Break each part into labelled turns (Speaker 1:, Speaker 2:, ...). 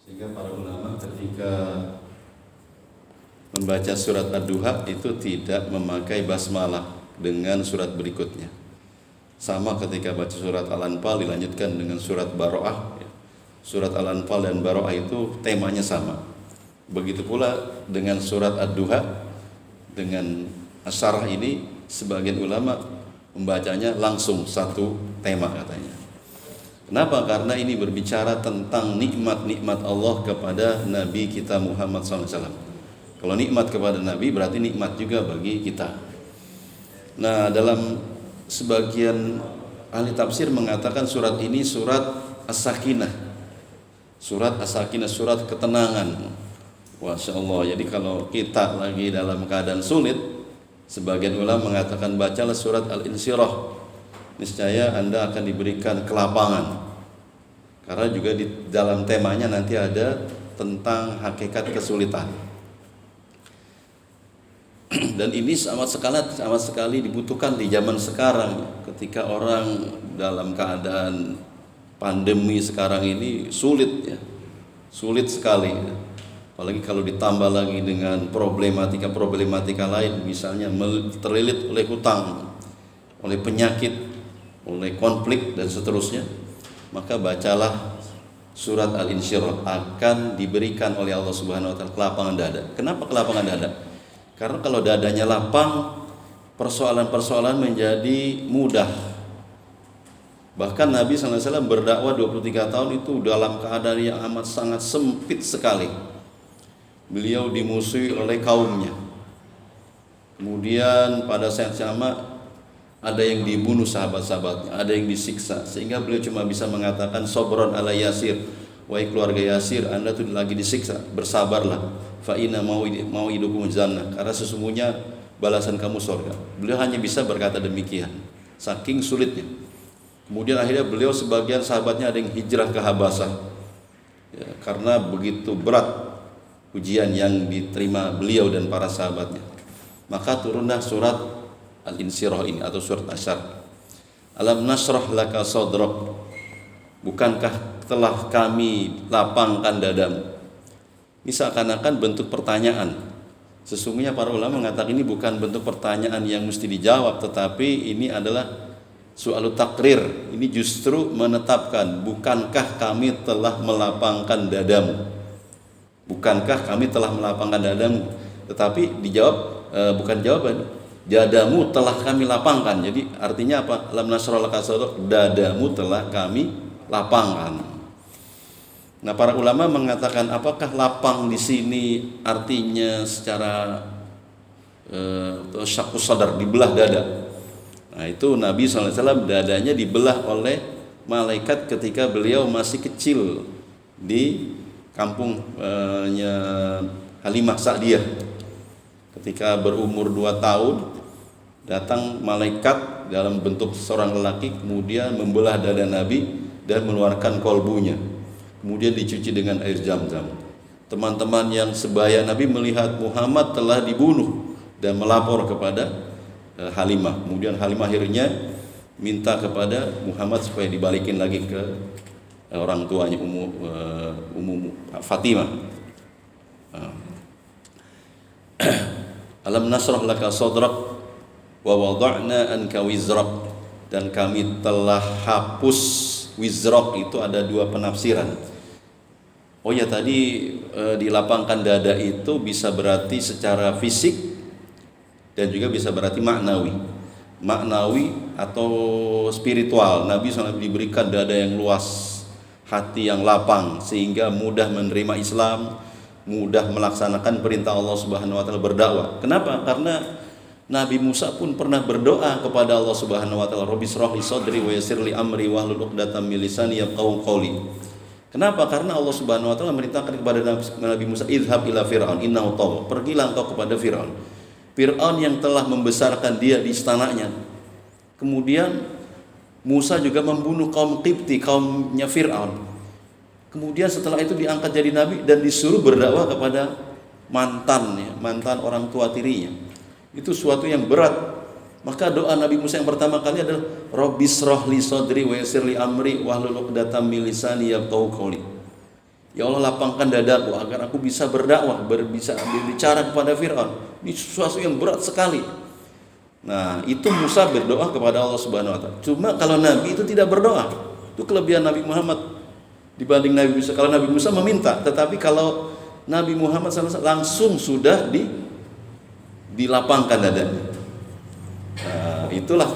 Speaker 1: Sehingga para ulama ketika membaca surat Ad-Duha itu tidak memakai basmalah dengan surat berikutnya. Sama ketika baca surat Al-Anfal dilanjutkan dengan surat Baro'ah. Surat Al-Anfal dan Baro'ah itu temanya sama. Begitu pula dengan surat Ad-Duha, dengan Asyarah ini sebagian ulama membacanya langsung satu tema katanya. Kenapa? Karena ini berbicara tentang nikmat-nikmat Allah kepada Nabi kita Muhammad SAW. Kalau nikmat kepada Nabi berarti nikmat juga bagi kita. Nah, dalam sebagian ahli tafsir mengatakan surat ini surat As-Sakinah. Surat As-Sakinah, surat ketenangan. Masya Allah. Jadi kalau kita lagi dalam keadaan sulit, sebagian ulama mengatakan bacalah surat Al-Insyirah. Niscaya Anda akan diberikan kelapangan. Karena juga di dalam temanya nanti ada tentang hakikat kesulitan. Dan ini sama sekali dibutuhkan di zaman sekarang, ketika orang dalam keadaan pandemi sekarang ini sulit ya. Sulit sekali. Apalagi kalau ditambah lagi dengan problematika lain, misalnya terlilit oleh hutang, oleh penyakit, oleh konflik dan seterusnya, maka bacalah surat Al-Insyirah, akan diberikan oleh Allah Subhanahu wa taala kelapangan dada. Kenapa kelapangan dada? Karena kalau dadanya lapang, persoalan-persoalan menjadi mudah. Bahkan Nabi SAW berdakwah 23 tahun itu dalam keadaan yang amat sangat sempit sekali. Beliau dimusuhi oleh kaumnya. Kemudian pada saat sama ada yang dibunuh sahabat-sahabatnya, ada yang disiksa, sehingga beliau cuma bisa mengatakan sobron ala Yasir, wahai keluarga Yasir, Anda tuh lagi disiksa, bersabarlah, fa inna mau'idukum jannah, karena sesungguhnya balasan kamu surga. Beliau hanya bisa berkata demikian, saking sulitnya. Kemudian akhirnya beliau, sebagian sahabatnya ada yang hijrah ke Habasah ya, karena begitu berat ujian yang diterima beliau dan para sahabatnya. Maka turunlah surat Al-Insyirah ini atau surat Asyar. Alam nasrah laka sadrak, bukankah telah kami lapangkan dadamu? Ini seakan-akan bentuk pertanyaan. Sesungguhnya para ulama mengatakan ini bukan bentuk pertanyaan yang mesti dijawab, tetapi ini adalah su'alut takrir. Ini justru menetapkan, bukankah kami telah melapangkan dadamu? Bukankah kami telah melapangkan dadamu? Tetapi dijawab bukan jawaban, dadamu telah kami lapangkan. Jadi artinya apa? Alam nasrah laka sadrak, dadamu telah kami lapangkan. Nah, para ulama mengatakan apakah lapang di sini artinya secara syaqqus sadar, dibelah dada. Nah, itu Nabi SAW dadanya dibelah oleh malaikat ketika beliau masih kecil di kampungnya Halimah Sa'diyah. Ketika berumur 2 tahun, datang malaikat dalam bentuk seorang lelaki, kemudian membelah dada Nabi dan mengeluarkan kolbunya, kemudian dicuci dengan air Zam-Zam. Teman-teman yang sebaya Nabi melihat Muhammad telah dibunuh dan melapor kepada Halimah. Kemudian Halimah akhirnya minta kepada Muhammad supaya dibalikin lagi ke orang tuanya, Ummu Fatimah. Alam nasrah laka sadrak wa wada'na anka wizrak, dan kami telah hapus wizrak. Itu ada 2 penafsiran. Oh ya, tadi dilapangkan dada itu bisa berarti secara fisik dan juga bisa berarti maknawi atau spiritual. Nabi SAW diberikan dada yang luas, hati yang lapang, sehingga mudah menerima Islam, mudah melaksanakan perintah Allah Subhanahu wa taala, berdakwah. Kenapa? Karena Nabi Musa pun pernah berdoa kepada Allah Subhanahu wa taala, Rabbi shrah li sadri wa yassir li amri wahlul 'uqdatam min lisani yafqahu qawli. Kenapa? Karena Allah Subhanahu wa taala merintahkan kepada Nabi Musa, idhab ila fir'aun innahu tagha, pergilah engkau kepada Fir'aun. Fir'aun yang telah membesarkan dia di istananya. Kemudian Musa juga membunuh kaum Qibti, kaumnya Fir'aun. Kemudian setelah itu diangkat jadi nabi dan disuruh berdakwah kepada mantan orang tua tirinya. Itu suatu yang berat. Maka doa Nabi Musa yang pertama kali adalah Rabbi shrah li sadri wa yassir li amri wahlul 'uqdatam min lisani yafqahu qawli. Ya Allah, lapangkan dadaku agar aku bisa berdakwah, bisa berbicara kepada Fir'aun. Ini sesuatu yang berat sekali. Nah, itu Musa berdoa kepada Allah Subhanahu wa taala. Cuma kalau Nabi itu tidak berdoa. Itu kelebihan Nabi Muhammad dibanding Nabi Musa. Kalau Nabi Musa meminta, tetapi kalau Nabi Muhammad SAW langsung sudah dilapangkan dadanya. Nah, itulah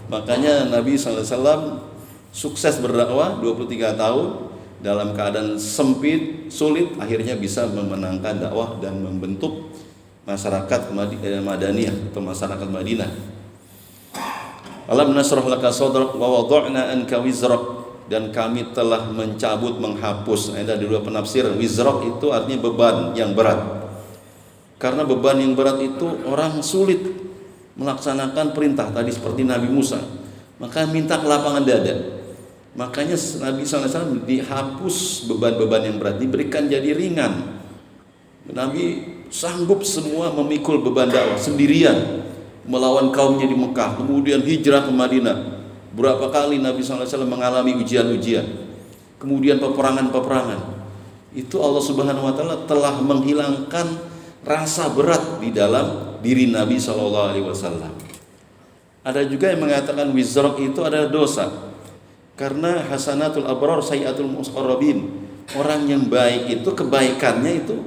Speaker 1: makanya Nabi SAW sukses berdakwah 23 tahun dalam keadaan sempit, sulit, akhirnya bisa memenangkan dakwah dan membentuk masyarakat Madaniyah atau masyarakat Madinah. Alam nasrah laka sadrak wa wada'na anka wizrak, dan kami telah mencabut, menghapus. Ada dua penafsiran. Wizrak itu artinya beban yang berat. Karena beban yang berat itu orang sulit melaksanakan perintah tadi seperti Nabi Musa. Maka minta kelapangan dada. Makanya Nabi SAW dihapus beban-beban yang berat, diberikan jadi ringan. Nabi sanggup semua memikul beban dakwah sendirian, melawan kaumnya di Mekah, kemudian hijrah ke Madinah. Berapa kali Nabi SAW mengalami ujian-ujian, kemudian peperangan-peperangan. Itu Allah Subhanahu wa taala telah menghilangkan rasa berat di dalam diri Nabi SAW. Ada juga yang mengatakan wizrak itu adalah dosa, karena hasanatul abrar sayyatul muqarrabin. Orang yang baik itu kebaikannya itu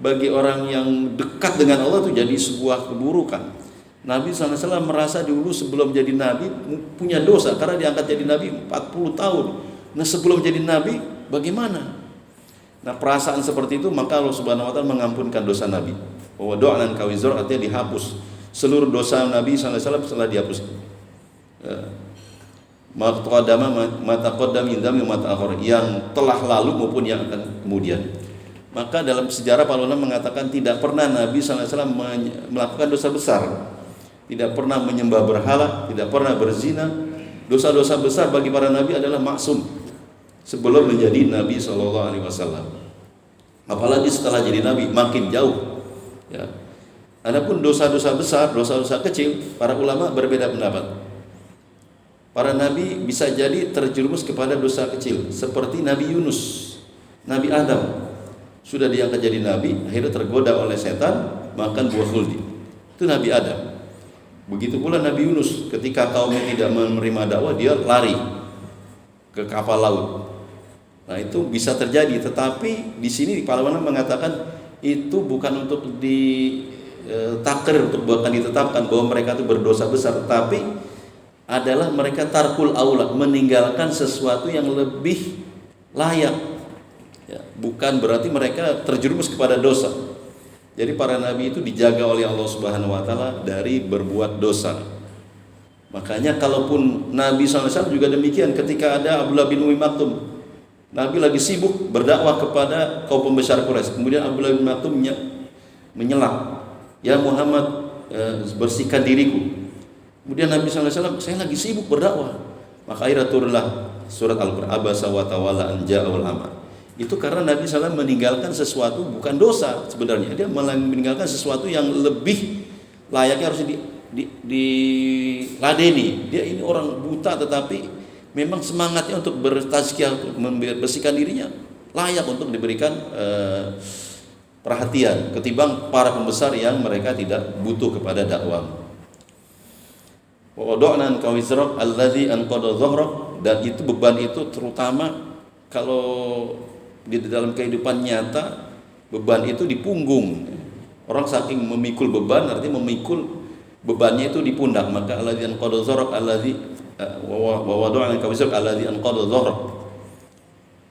Speaker 1: bagi orang yang dekat dengan Allah itu jadi sebuah keburukan. Nabi SAW merasa dulu sebelum jadi Nabi punya dosa karena diangkat jadi Nabi 40 tahun. Nah, sebelum jadi Nabi bagaimana? Nah, perasaan seperti itu maka Allah Subhanahu wa taala mengampunkan dosa Nabi. Wa do'an kawizor artinya dihapus. Seluruh dosa Nabi SAW telah dihapus. Yang telah lalu maupun yang akan kemudian. Maka dalam sejarah para ulama mengatakan tidak pernah Nabi SAW melakukan dosa besar, tidak pernah menyembah berhala, tidak pernah berzina. Dosa-dosa besar bagi para nabi adalah maksum sebelum menjadi Nabi SAW. Apalagi setelah jadi Nabi makin jauh. Ya. Adapun dosa-dosa besar, dosa-dosa kecil, para ulama berbeda pendapat. Para nabi bisa jadi terjerumus kepada dosa kecil, seperti Nabi Yunus, Nabi Adam. Sudah diangkat jadi nabi, akhirnya tergoda oleh setan, makan buah khuldi. Itu Nabi Adam. Begitu pula Nabi Yunus, ketika kaumnya tidak menerima dakwah, dia lari ke kapal laut. Nah, itu bisa terjadi, tetapi di sini para ulama mengatakan itu bukan untuk ditakdir, untuk bukan ditetapkan bahwa mereka itu berdosa besar, tetapi adalah mereka tarkul aula, meninggalkan sesuatu yang lebih layak. Ya, bukan berarti mereka terjerumus kepada dosa. Jadi para nabi itu dijaga oleh Allah Subhanahu wa taala dari berbuat dosa. Makanya kalaupun Nabi SAW juga demikian, ketika ada Abdullah bin Umi Maktum, Nabi lagi sibuk berdakwah kepada kaum pembesar Quraisy. Kemudian Abdullah bin Maktum menyela, "Ya Muhammad, bersihkan diriku." Kemudian Nabi SAW, "Saya lagi sibuk berdakwah." Maka akhirnya turunlah surat Al-Qur'an, "Abasa wa tawalla an ja'al ama." Itu karena Nabi SAW meninggalkan sesuatu bukan dosa sebenarnya. Dia malah meninggalkan sesuatu yang lebih layaknya harus diladeni. Dia ini orang buta tetapi memang semangatnya untuk bertazkiyah, untuk membersihkan dirinya layak untuk diberikan perhatian ketimbang para pembesar yang mereka tidak butuh kepada dakwah. Wa wada'na anka wizrak alladzi anqadha dhahrak, dan itu beban itu terutama kalau di dalam kehidupan nyata beban itu di punggung. Orang saking memikul beban artinya memikul bebannya itu di pundak. Maka alladzi anqadha dhahrak alladzi wa wada'na anka wizrak alladzi anqadha dhahrak.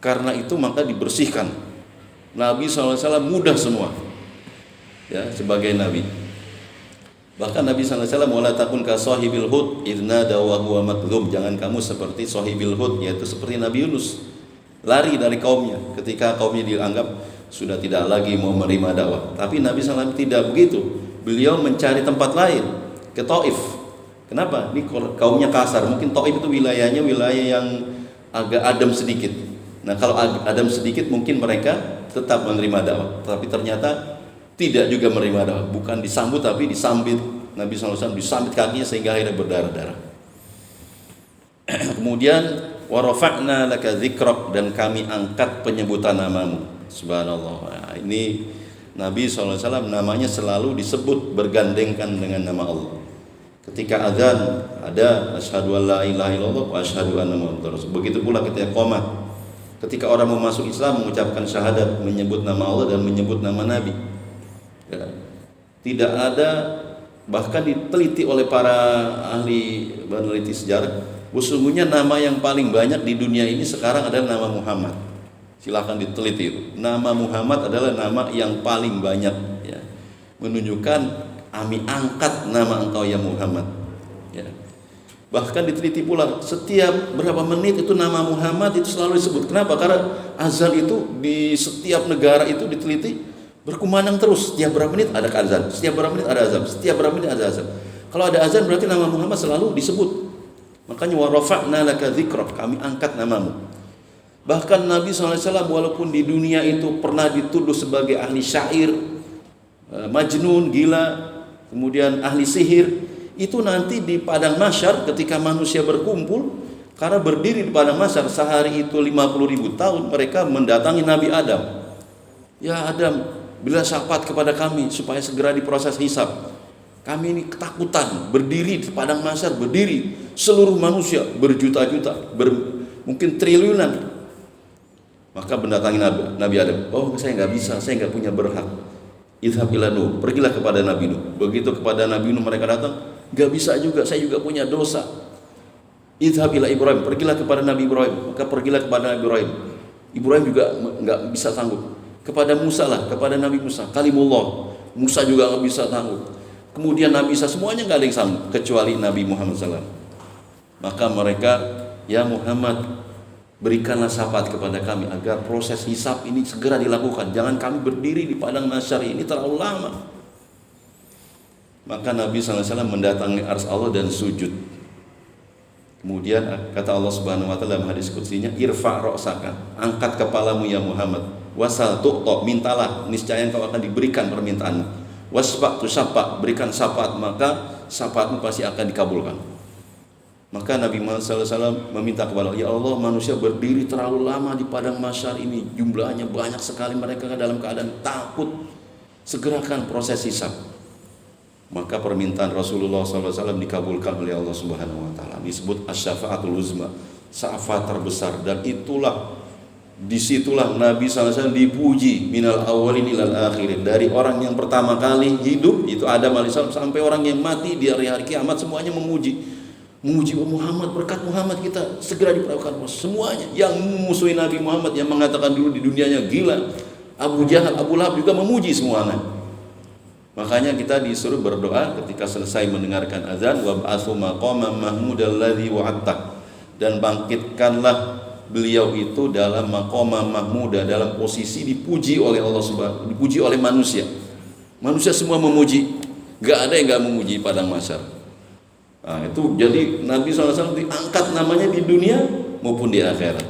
Speaker 1: Karena itu maka dibersihkan. Nabi SAW mudah semua. Ya, sebagai nabi. Bahkan Nabi SAW, "Wala takun ka sahibil hud idna dawa huwa makdzub." Jangan kamu seperti sahibil hud, yaitu seperti Nabi Yunus. Lari dari kaumnya ketika kaumnya dianggap sudah tidak lagi mau menerima dakwah. Tapi Nabi SAW tidak begitu. Beliau mencari tempat lain, ke Taif. Kenapa? Ini kaumnya kasar. Mungkin Taif itu wilayahnya wilayah yang agak adem sedikit. Nah, kalau adem sedikit mungkin mereka tetap menerima dakwah. Tapi ternyata tidak juga menerima dakwah. Bukan disambut tapi disambit. Nabi SAW disambit kakinya sehingga akhirnya berdarah-darah. Kemudian wa rafa'na laka dzikrak, dan kami angkat penyebutan namamu. Subhanallah. Nah, ini Nabi SAW namanya selalu disebut bergandengkan dengan nama Allah. Ketika azan ada asyhadu an la ilaha illallah wa asyhadu anna muhammadar rasul. Begitu pula ketika qomat. Ketika orang mau masuk Islam mengucapkan syahadat, menyebut nama Allah dan menyebut nama Nabi. Ya. Tidak ada, bahkan diteliti oleh para ahli peneliti sejarah, sesungguhnya nama yang paling banyak di dunia ini sekarang adalah nama Muhammad. Silahkan diteliti itu. Nama Muhammad adalah nama yang paling banyak, ya. Menunjukkan kami angkat nama engkau ya Muhammad, ya. Bahkan diteliti pula setiap berapa menit itu nama Muhammad itu selalu disebut. Kenapa? Karena azan itu di setiap negara itu diteliti berkumandang terus. Setiap berapa menit ada azan, setiap berapa menit ada azan, setiap berapa menit ada azan. Kalau ada azan berarti nama Muhammad selalu disebut. Makanya wa rafa'na laka dzikrak, kami angkat namamu. Bahkan Nabi SAW walaupun di dunia itu pernah dituduh sebagai ahli syair, majnun, gila, kemudian ahli sihir, itu nanti di padang mahsyar ketika manusia berkumpul, karena berdiri di padang mahsyar sehari itu 50.000 tahun, mereka mendatangi Nabi Adam. Ya Adam, bila syafaat kepada kami supaya segera diproses hisab. Kami ini ketakutan, berdiri di padang mahsyar, berdiri seluruh manusia berjuta-juta, mungkin triliunan. Maka mendatangi Nabi Adam. Oh, saya nggak bisa, saya nggak punya berhak. Idhab ila Nuh, pergilah kepada Nabi Nuh. Begitu kepada Nabi Nuh mereka datang, nggak bisa juga, saya juga punya dosa. Idhab ila Ibrahim, pergilah kepada Nabi Ibrahim. Maka pergilah kepada Nabi Ibrahim. Ibrahim juga nggak bisa sanggup. Kepada Musa lah, kepada Nabi Musa, Kalimullah. Musa juga nggak bisa sanggup. Kemudian Nabi Isa, semuanya nggak ada yang sanggup kecuali Nabi Muhammad SAW. Maka mereka, ya Muhammad, berikanlah syafaat kepada kami agar proses hisab ini segera dilakukan. Jangan kami berdiri di padang mahsyar ini terlalu lama. Maka Nabi SAW mendatangi ars Allah dan sujud. Kemudian kata Allah Subhanahu Wa Taala dalam hadis qudsinya, irfa' ra'saka, angkat kepalamu ya Muhammad. Wasal tu'ta, mintalah, niscaya engkau akan diberikan permintaanmu. Wasfa' tusaffa, berikan syafaat, maka syafaatmu pasti akan dikabulkan. Maka Nabi Muhammad SAW meminta kepada Allah, ya Allah, manusia berdiri terlalu lama di padang mahsyar ini, jumlahnya banyak sekali, mereka dalam keadaan takut, segerakan proses hisab. Maka permintaan Rasulullah SAW dikabulkan oleh Allah Subhanahu Wa Taala. Disebut asy-syafa'atul uzma, syafaat terbesar, dan disitulah Nabi SAW dipuji minal awalin ilal akhirin, dari orang yang pertama kali hidup itu Adam alaihissalam sampai orang yang mati di hari-hari kiamat, semuanya memuji Muhammad, berkat Muhammad kita segera diperlakukan. Semuanya yang memusuhi Nabi Muhammad, yang mengatakan dulu di dunianya gila, Abu Jahal, Abu Lahab juga memuji semuanya. Makanya kita disuruh berdoa ketika selesai mendengarkan azan, wa ba'atsu maqaman mahmudal ladzi wa'adta, dan bangkitkanlah beliau itu dalam maqamah mahmuda, dalam posisi dipuji oleh Allah Subhanahu, dipuji oleh manusia. Manusia semua memuji, enggak ada yang enggak memuji padang mahsyar. Nah, itu jadi Nabi SAW diangkat namanya di dunia maupun di akhirat.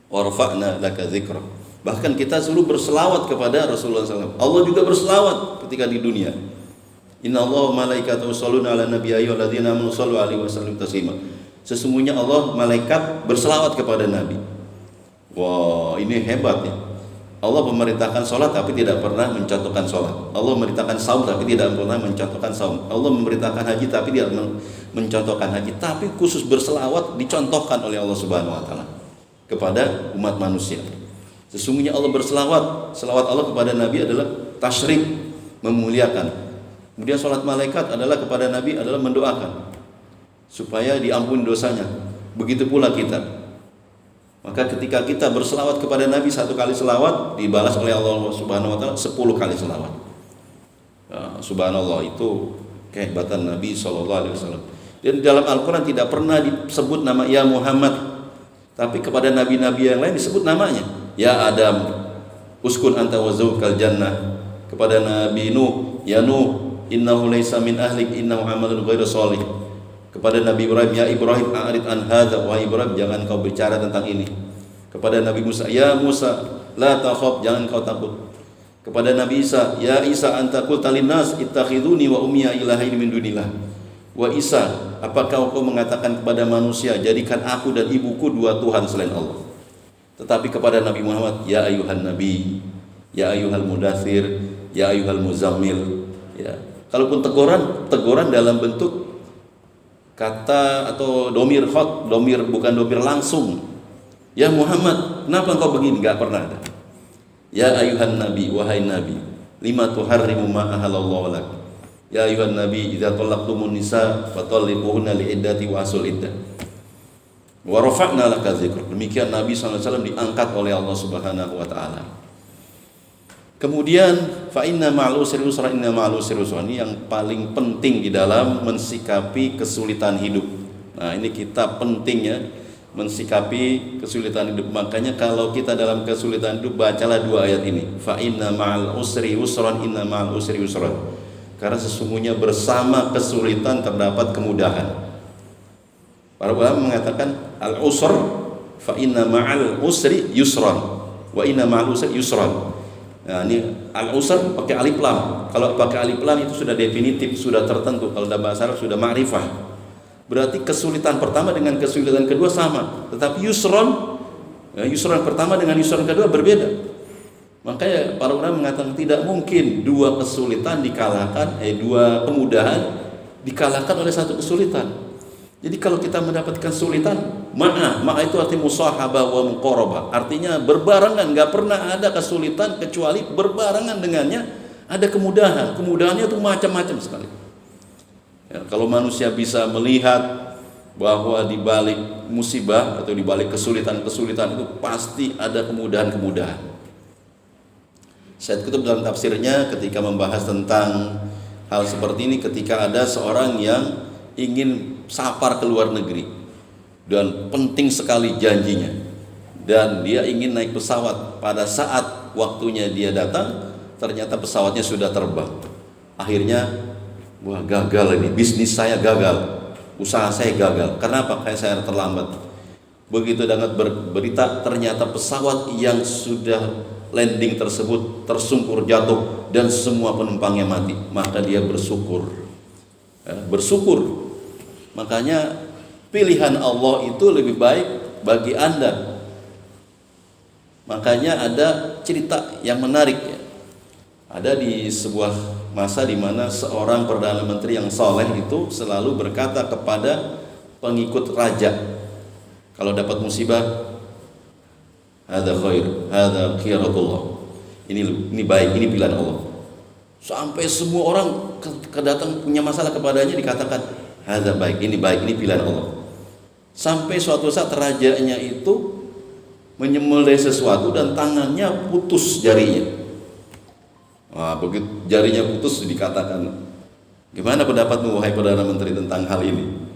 Speaker 1: Warfa'na laka dzikrak. Bahkan kita suruh berselawat kepada Rasulullah SAW. Allah juga berselawat ketika di dunia. Inna Allah malaikatahu yusholluna ala nabiyyi ayyuhalladzina amanu shallu alaihi wasallimu taslima. Sesungguhnya Allah malaikat berselawat kepada Nabi. Wah, ini hebat ya. Allah memerintahkan sholat tapi tidak pernah mencontohkan sholat. Allah memerintahkan saum tapi tidak pernah mencontohkan saum. Allah memerintahkan haji tapi tidak mencontohkan haji. Tapi khusus berselawat dicontohkan oleh Allah Subhanahu Wa Taala kepada umat manusia. Sesungguhnya Allah berselawat. Selawat Allah kepada Nabi adalah tasyrif, memuliakan. Kemudian sholat malaikat adalah kepada Nabi adalah mendoakan supaya diampuni dosanya. Begitu pula kita. Maka ketika kita berselawat kepada Nabi, 1 kali selawat dibalas oleh Allah Subhanahu Wa Taala 10 kali selawat. Subhanallah, itu kehebatan Nabi Sallallahu Alaihi Wasallam. Dan dalam Al-Quran tidak pernah disebut nama ya Muhammad, tapi kepada nabi-nabi yang lain disebut namanya. Ya Adam, uskun anta wa zawjukal jannah. Kepada Nabi Nuh, ya Nuh, innahu laisa min ahlik, innahu amalun ghairu shalih. Kepada Nabi Ibrahim, ya Ibrahim a'rid an hadza, wahai Ibrahim jangan kau bicara tentang ini. Kepada Nabi Musa, ya Musa la takhaf, jangan kau takut. Kepada Nabi Isa, ya Isa anta qulta linnas ittakhiduni wa ummiya ilahaini min dunillah. Wa Isa, apakah kau mengatakan kepada manusia jadikan aku dan ibuku dua Tuhan selain Allah? Tetapi kepada Nabi Muhammad, ya ayuhan nabi, ya ayuhal mudathir, ya ayuhal muzammil. Ya. Kalaupun teguran dalam bentuk kata atau domir khot, bukan domir langsung. Ya Muhammad, kenapa engkau begini? Enggak pernah ada. Ya ayuhan nabi, wahai nabi, lima tuharrimu ma ahalallahu lak. Ya ayuhan nabi, idza talaqtumun nisa fatalliquhunna liiddati wa asul iddah. Wa rafa'na laka dzikr. Demikian Nabi SAW diangkat oleh Allah Subhanahu wa taala. Kemudian fa inna ma'al usri yusra, inna ma'al usri yusra, ini yang paling penting di dalam mensikapi kesulitan hidup. Nah, ini kita pentingnya mensikapi kesulitan hidup. Makanya kalau kita dalam kesulitan hidup, bacalah dua ayat ini. Fa inna ma'al usri yusran, inna ma'al usri yusran. Karena sesungguhnya bersama kesulitan terdapat kemudahan. Para ulama mengatakan al-usr fa inna ma'al usri yusran wa inna ma'al usri yusran. Nah, ini al-usr pakai alif lam. Kalau pakai alif lam itu sudah definitif, sudah tertentu. Kalau dalam bahasa Arab sudah ma'rifah. Berarti kesulitan pertama dengan kesulitan kedua sama. Tetapi yusran, yusran pertama dengan yusran kedua berbeda. Makanya para ulama mengatakan tidak mungkin dua kesulitan dikalahkan, dua kemudahan dikalahkan oleh satu kesulitan. Jadi kalau kita mendapatkan kesulitan, ma'a itu arti musahabah wa muqarabah. Artinya berbarengan, enggak pernah ada kesulitan kecuali berbarengan dengannya ada kemudahan. Kemudahannya itu macam-macam sekali. Ya, kalau manusia bisa melihat bahwa di balik musibah atau di balik kesulitan-kesulitan itu pasti ada kemudahan-kemudahan. Syed Qutb dalam tafsirnya ketika membahas tentang hal seperti ini, ketika ada seorang yang ingin safar ke luar negeri dan penting sekali janjinya, dan dia ingin naik pesawat. Pada saat waktunya dia datang, ternyata pesawatnya sudah terbang. Akhirnya, wah gagal ini, bisnis saya gagal, usaha saya gagal. Kenapa? Kayak saya terlambat. Begitu dengar berita, ternyata pesawat yang sudah landing tersebut tersungkur jatuh dan semua penumpangnya mati. Maka dia bersyukur, bersyukur. Makanya pilihan Allah itu lebih baik bagi Anda. Makanya ada cerita yang menarik ya. Ada di sebuah masa di mana seorang perdana menteri yang soleh itu selalu berkata kepada pengikut raja, kalau dapat musibah, hadza khair, hadza khiratullah. Ini baik, ini pilihan Allah. Sampai semua orang kedatang punya masalah kepadanya dikatakan hadza baik, ini pilihan Allah. Sampai suatu saat rajanya itu menyembelih sesuatu dan tangannya putus jarinya. Wah, begitu jarinya putus dikatakan, gimana pendapatmu wahai Perdana Menteri tentang hal ini?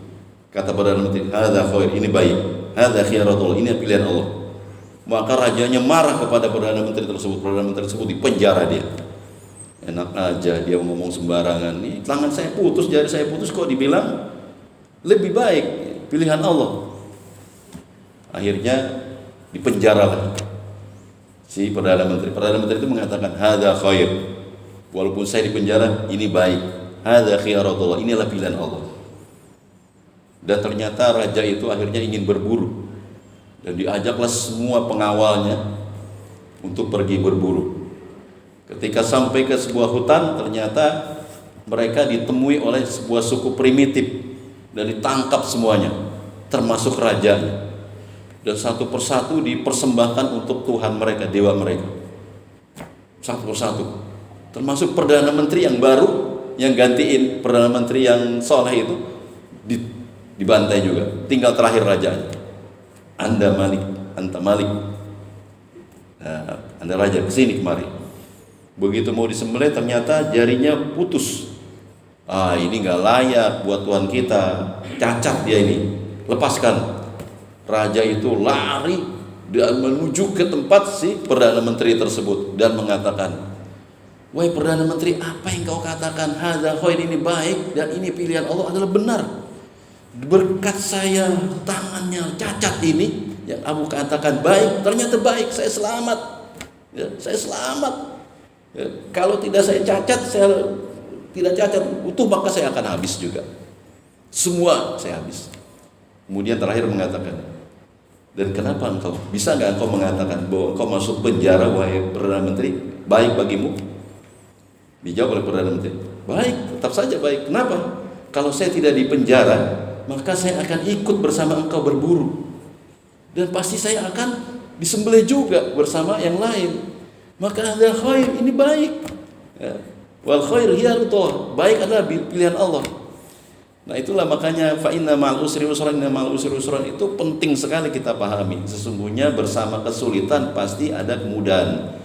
Speaker 1: Kata Perdana Menteri, hadza khair, ini baik, hadza khiratullah, ini pilihan Allah. Maka rajanya marah kepada Perdana Menteri tersebut. Perdana Menteri tersebut dipenjara dia. Enak aja dia ngomong sembarangan. Nih, tangan saya putus, jari saya putus, kok dibilang lebih baik pilihan Allah. Akhirnya dipenjaralah si Perdana Menteri. Perdana Menteri itu mengatakan hadza khair, walaupun saya dipenjara ini baik, hadza khiratullah, inilah pilihan Allah. Dan ternyata raja itu akhirnya ingin berburu dan diajaklah semua pengawalnya untuk pergi berburu. Ketika sampai ke sebuah hutan, ternyata mereka ditemui oleh sebuah suku primitif dan ditangkap semuanya, termasuk rajanya. Dan satu persatu dipersembahkan untuk Tuhan mereka, dewa mereka. Satu persatu. Termasuk Perdana Menteri yang baru, yang gantiin Perdana Menteri yang soleh itu, dibantai juga. Tinggal terakhir rajanya. Anda Malik, Anta Malik. Nah, Anda raja, kesini kemari. Begitu mau disembelih ternyata jarinya putus. Ini nggak layak buat Tuhan kita, cacat dia ini, lepaskan. Raja itu lari dan menuju ke tempat si Perdana Menteri tersebut dan mengatakan, wahai Perdana Menteri, apa yang kau katakan hadza khair, ini baik dan ini pilihan Allah adalah benar. Berkat saya tangannya cacat ini yang kamu katakan baik, ternyata baik, saya selamat ya, saya selamat ya, kalau tidak saya cacat, saya tidak cacat utuh, maka saya akan habis juga, semua saya habis. Kemudian terakhir mengatakan, Dan kenapa engkau? Bisa nggak engkau mengatakan bahwa engkau masuk penjara, wahai Perdana Menteri, baik bagimu? Dijawab oleh Perdana Menteri, baik, tetap saja baik. Kenapa? Kalau saya tidak di penjara, maka saya akan ikut bersama engkau berburu. Dan pasti saya akan disembelih juga bersama yang lain. Maka ada khair, ini baik. Ya. Wal khair hiya ridha. Baik adalah pilihan Allah. Nah itulah makanya fa inna ma'al usri yusran, inna ma'al usri yusran itu penting sekali kita pahami. Sesungguhnya bersama kesulitan pasti ada kemudahan.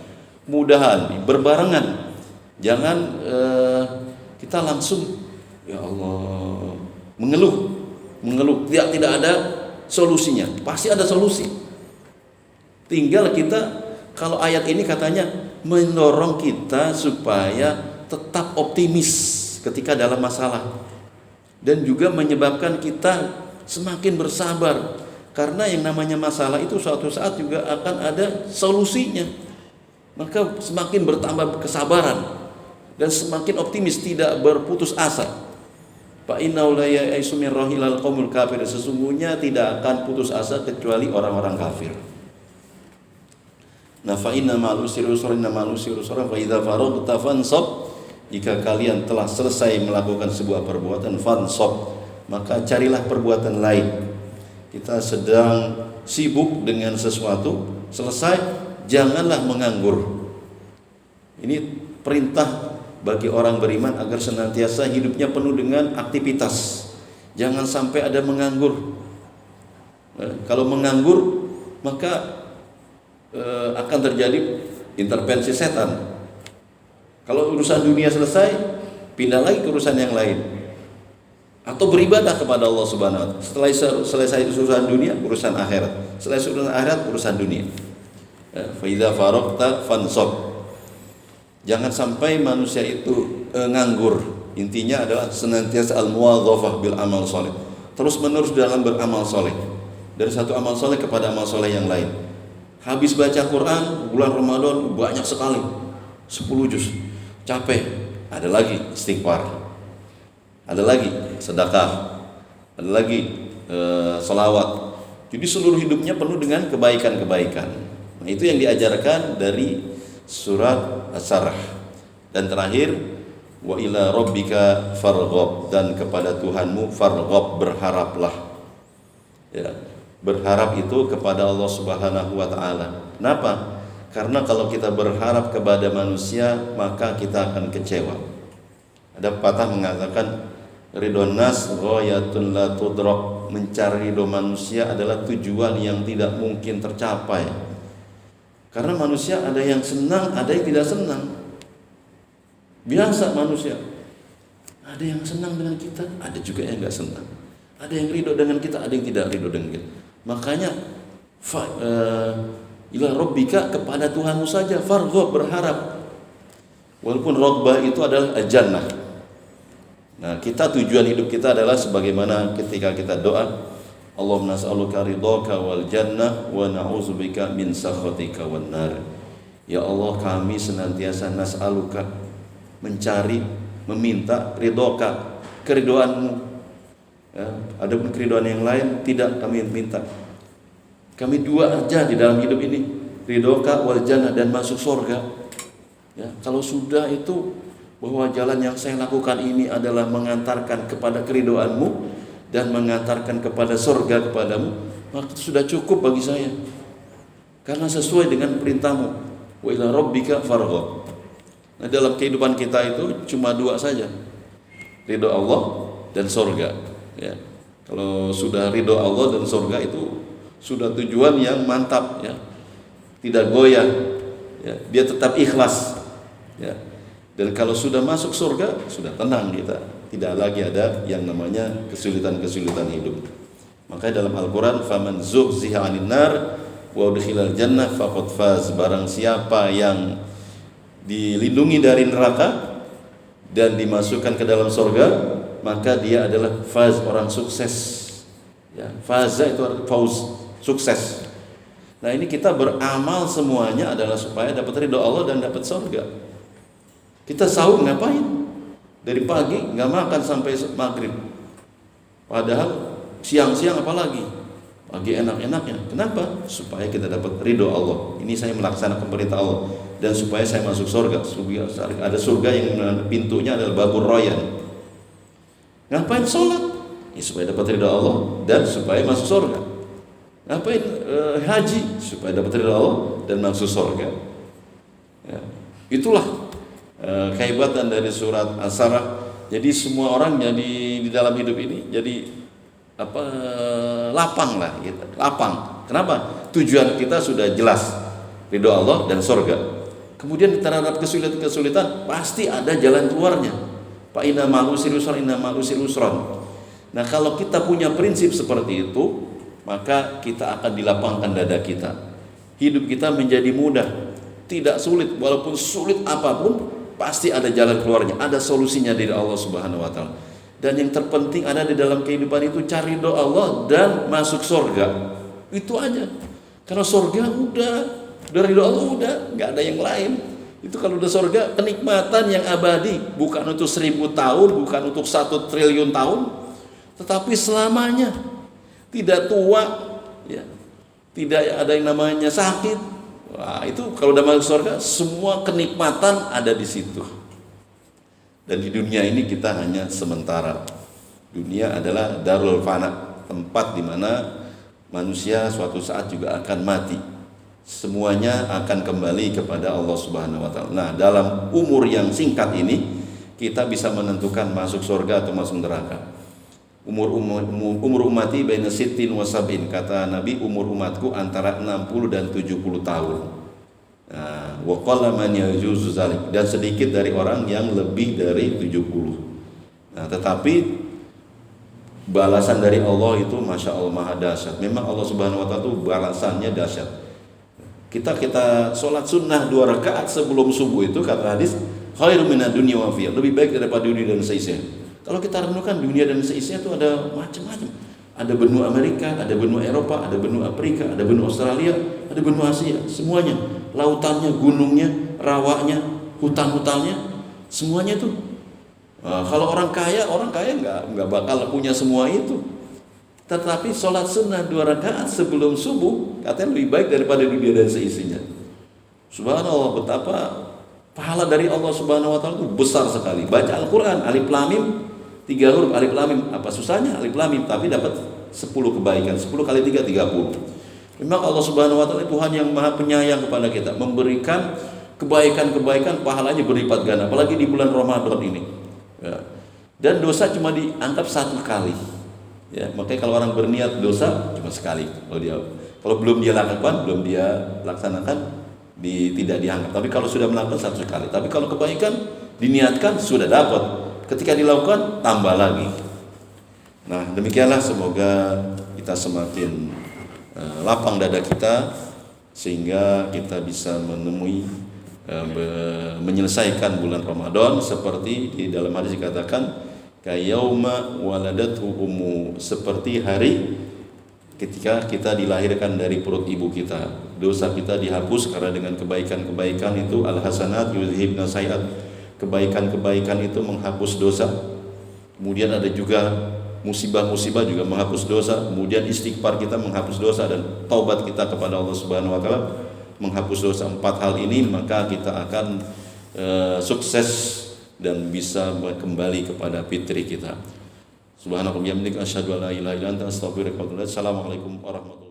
Speaker 1: Mudahan berbarengan. Jangan kita langsung ya Allah mengeluh. Tidak ada solusinya. Pasti ada solusi. Tinggal kita, kalau ayat ini katanya mendorong kita supaya tetap optimis ketika dalam masalah. Dan juga menyebabkan kita semakin bersabar, karena yang namanya masalah itu suatu saat juga akan ada solusinya. Maka semakin bertambah kesabaran dan semakin optimis, tidak berputus asa. Fa innahu la ya'isu min rahilal qaumul kafir, sesungguhnya tidak akan putus asa kecuali orang-orang kafir. Nah fa inna ma'al usri yusran, inna ma'al usri yusran, fa idza faraghta fansab. Jika kalian telah selesai melakukan sebuah perbuatan, fansab, maka carilah perbuatan lain. Kita sedang sibuk dengan sesuatu, selesai, janganlah menganggur. Ini perintah bagi orang beriman agar senantiasa hidupnya penuh dengan aktivitas. Jangan sampai ada menganggur. Kalau menganggur, maka akan terjadi intervensi setan. Kalau urusan dunia selesai, pindah lagi ke urusan yang lain. Atau beribadah kepada Allah Subhanahu wa taala. Setelah selesai urusan dunia, urusan akhirat. Setelah urusan akhirat, urusan dunia. Fa idza faragta fansab. Jangan sampai manusia itu nganggur. Intinya adalah senantiasa al-muwadzafah bil amal saleh. Terus menerus dalam beramal saleh. Dari satu amal saleh kepada amal saleh yang lain. Habis baca Quran bulan Ramadan banyak sekali. 10 juz. Capek, ada lagi istighfar, ada lagi sedekah, ada lagi sholawat. Jadi seluruh hidupnya penuh dengan kebaikan-kebaikan. Nah itu yang diajarkan dari surat As-Sarh. Dan terakhir, wa ila rabbika farghab, dan kepada Tuhanmu farghab, berharaplah. Ya, berharap itu kepada Allah Subhanahu wa taala. Kenapa? Karena kalau kita berharap kepada manusia, maka kita akan kecewa. Ada pepatah mengatakan, ridho nas ghayatun la tudrak, mencari ridho manusia adalah tujuan yang tidak mungkin tercapai. Karena manusia ada yang senang, ada yang tidak senang. Biasa manusia. Ada yang senang dengan kita, ada juga yang enggak senang. Ada yang ridho dengan kita, ada yang tidak ridho dengan kita. Makanya ila rabbika, kepada Tuhanmu saja, farghab, berharap. Walaupun raghbah itu adalah jannah. Nah, kita tujuan hidup kita adalah sebagaimana ketika kita doa, Allahumma nas'aluka ridhaka wal jannah wa na'udzubika min sakhatika wan nar. Ya Allah, kami senantiasa nas'aluka, mencari, meminta ridhoka, keridhoanmu. Ya, adapun keridhaan yang lain tidak kami minta. Kami dua aja di dalam hidup ini, ridhoka wal jannah, dan masuk surga. Ya, kalau sudah itu bahwa jalan yang saya lakukan ini adalah mengantarkan kepada keridhoanmu dan mengantarkan kepada surga kepadamu, maka itu sudah cukup bagi saya. Karena sesuai dengan perintahmu, wa ila rabbika farghab. Nah, dalam kehidupan kita itu cuma dua saja, ridho Allah dan surga. Ya, kalau sudah ridho Allah dan surga itu sudah tujuan yang mantap, ya, tidak goyah, ya, dia tetap ikhlas, ya. Dan kalau sudah masuk surga, sudah tenang kita, tidak lagi ada yang namanya kesulitan-kesulitan hidup. Makanya dalam Al-Quran, faman zuhziha 'anil nar wa udkhilal jannah faqad faz, barang siapa yang dilindungi dari neraka dan dimasukkan ke dalam surga, maka dia adalah faz, orang sukses. Ya, faza itu fauz, sukses. Nah, ini kita beramal semuanya adalah supaya dapat ridho Allah dan dapat surga. Kita sahur ngapain? Dari pagi nggak makan sampai maghrib. Padahal siang-siang apalagi lagi enak-enaknya. Kenapa? Supaya kita dapat ridho Allah. Ini saya melaksanakan perintah Allah, dan supaya saya masuk surga. Ada surga yang pintunya adalah babur royan. Ngapain sholat? Ya, supaya dapat ridho Allah dan supaya masuk surga. Ngapain haji? Supaya dapat ridho Allah dan masuk surga. Ya, itulah kehebatan dari surat As-Sarah. Jadi semua orang jadi di dalam hidup ini jadi lapang lah gitu. Lapang. Kenapa? Tujuan kita sudah jelas, ridho Allah dan surga. Kemudian terhadap kesulitan pasti ada jalan keluarnya. Fa inna ma'al usri yusran, inna ma'al usri yusran. Nah, kalau kita punya prinsip seperti itu, maka kita akan dilapangkan dada kita. Hidup kita menjadi mudah, tidak sulit. Walaupun sulit apapun, pasti ada jalan keluarnya, ada solusinya dari Allah Subhanahu wa taala. Dan yang terpenting ada di dalam kehidupan itu cari doa Allah dan masuk surga. Itu aja. Karena surga udah, dari doa Allah udah, nggak ada yang lain. Itu kalau udah surga, kenikmatan yang abadi, bukan untuk 1000 tahun, bukan untuk 1 triliun tahun, tetapi selamanya. Tidak tua, ya, tidak ada yang namanya sakit. Wah, itu kalau udah masuk surga, semua kenikmatan ada di situ. Dan di dunia ini kita hanya sementara. Dunia adalah darul fana, tempat di mana manusia suatu saat juga akan mati. Semuanya akan kembali kepada Allah Subhanahu wa taala. Nah, dalam umur yang singkat ini kita bisa menentukan masuk surga atau masuk neraka. Umur umati baina sittin wa sab'in, kata Nabi, umur umatku antara 60 dan 70 tahun. Nah, wa qalla man yajuzu zalik, dan sedikit dari orang yang lebih dari 70. Nah, tetapi balasan dari Allah itu Masya Allah maha dahsyat. Memang Allah Subhanahu wa taala itu balasannya dahsyat. Kita sholat sunnah 2 rakaat sebelum subuh itu, kata hadis, khairum minad dunya wa fiyah, lebih baik daripada dunia dan seisinya. Kalau kita renungkan, dunia dan seisinya itu ada macam-macam. Ada benua Amerika, ada benua Eropa, ada benua Afrika, ada benua Australia, ada benua Asia, semuanya. Lautannya, gunungnya, rawanya, hutan-hutannya, semuanya itu. Kalau orang kaya nggak bakal punya semua itu. Tetapi sholat sunnah 2 rakaat sebelum subuh katanya lebih baik daripada dunia dan seisinya. Subhanallah, betapa pahala dari Allah Subhanahu wa taala itu besar sekali. Baca Al-Qur'an, alif lam mim, 3 huruf alif lam mim, apa susahnya alif lam mim, tapi dapat 10 kebaikan. 10 kali 3 30. Memang Allah Subhanahu wa taala Tuhan yang Maha Penyayang kepada kita, memberikan kebaikan-kebaikan, pahalanya berlipat ganda, apalagi di bulan Ramadan ini. Ya. Dan dosa cuma dianggap 1 kali. Ya, makanya kalau orang berniat dosa cuma sekali. Kalau belum dia lakukan, belum dia laksanakan, tidak dianggap. Tapi kalau sudah melakukan 1 kali. Tapi kalau kebaikan diniatkan sudah dapat. Ketika dilakukan tambah lagi. Nah, demikianlah, semoga kita semakin lapang dada kita sehingga kita bisa menyelesaikan bulan Ramadan seperti di dalam hadis dikatakan kayauma waladatu ummu, seperti hari ketika kita dilahirkan dari perut ibu kita. Dosa kita dihapus karena dengan kebaikan-kebaikan itu al-hasanat yuzhibna sayiat. Kebaikan-kebaikan itu menghapus dosa. Kemudian ada juga musibah-musibah juga menghapus dosa. Kemudian istighfar kita menghapus dosa, dan taubat kita kepada Allah Subhanahu wa taala menghapus dosa. 4 hal ini maka kita akan sukses dan bisa kembali kepada fitri kita. Subhanallah wa bihamdika asyhadu an la ilaha illa anta astaghfiruka wa atubu ilaik. Assalamualaikum warahmatullahi wabarakatuh.